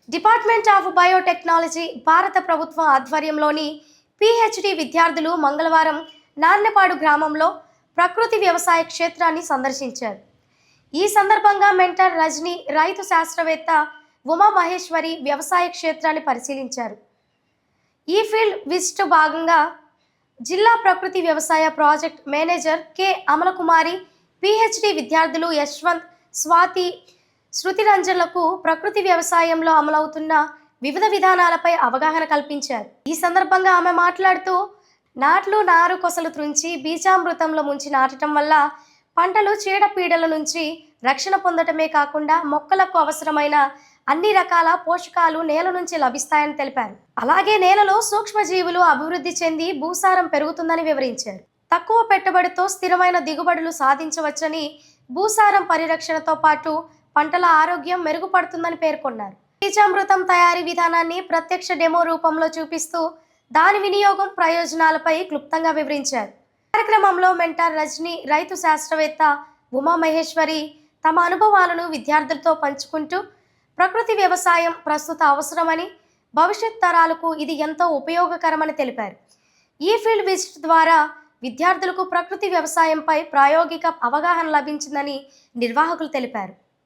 Department of biotechnology భారత ప్రభుత్వ ఆధ్వర్యంలోని పిహెచ్డి విద్యార్థులు మంగళవారం నాన్నపాడు గ్రామంలో ప్రకృతి వ్యవసాయ క్షేత్రాన్ని సందర్శించారు. ఈ సందర్భంగా మెంటర్ రజని, రైతు శాస్త్రవేత్త ఉమా మహేశ్వరి వ్యవసాయ క్షేత్రాన్ని పరిశీలించారు. ఈ ఫీల్డ్ విజిట్ భాగంగా జిల్లా ప్రకృతి వ్యవసాయ project manager K Amalakumari, PhD విద్యార్థులు యశ్వంత్, స్వాతి, శృతిరంజన్లకు ప్రకృతి వ్యవసాయంలో అమలవుతున్న వివిధ విధానాలపై అవగాహన కల్పించారు. ఈ సందర్భంగా ఆమె మాట్లాడుతూ, నాట్లు నారు కొసలు త్రుంచి బీజామృతంలో ముంచి నాటడం వల్ల పంటలు చీడపీడల నుంచి రక్షణ పొందటమే కాకుండా మొక్కలకు అవసరమైన అన్ని రకాల పోషకాలు నేల నుంచి లభిస్తాయని తెలిపారు. అలాగే నేలలో సూక్ష్మజీవులు అభివృద్ధి చెంది భూసారం పెరుగుతుందని వివరించారు. తక్కువ పెట్టుబడితో స్థిరమైన దిగుబడులు సాధించవచ్చని, భూసారం పరిరక్షణతో పాటు పంటల ఆరోగ్యం మెరుగుపడుతుందని పేర్కొన్నారు. బీజామృతం తయారీ విధానాన్ని ప్రత్యక్ష డెమో రూపంలో చూపిస్తూ దాని వినియోగం ప్రయోజనాలపై క్లుప్తంగా వివరించారు. కార్యక్రమంలో మెంటర్ రజని, రైతు శాస్త్రవేత్త ఉమా మహేశ్వరి తమ అనుభవాలను విద్యార్థులతో పంచుకుంటూ ప్రకృతి వ్యవసాయం ప్రస్తుత అవసరమని, భవిష్యత్ తరాలకు ఇది ఎంతో ఉపయోగకరమని తెలిపారు. ఈ ఫీల్డ్ విజిట్ ద్వారా విద్యార్థులకు ప్రకృతి వ్యవసాయంపై ప్రాయోగిక అవగాహన లభించిందని నిర్వాహకులు తెలిపారు.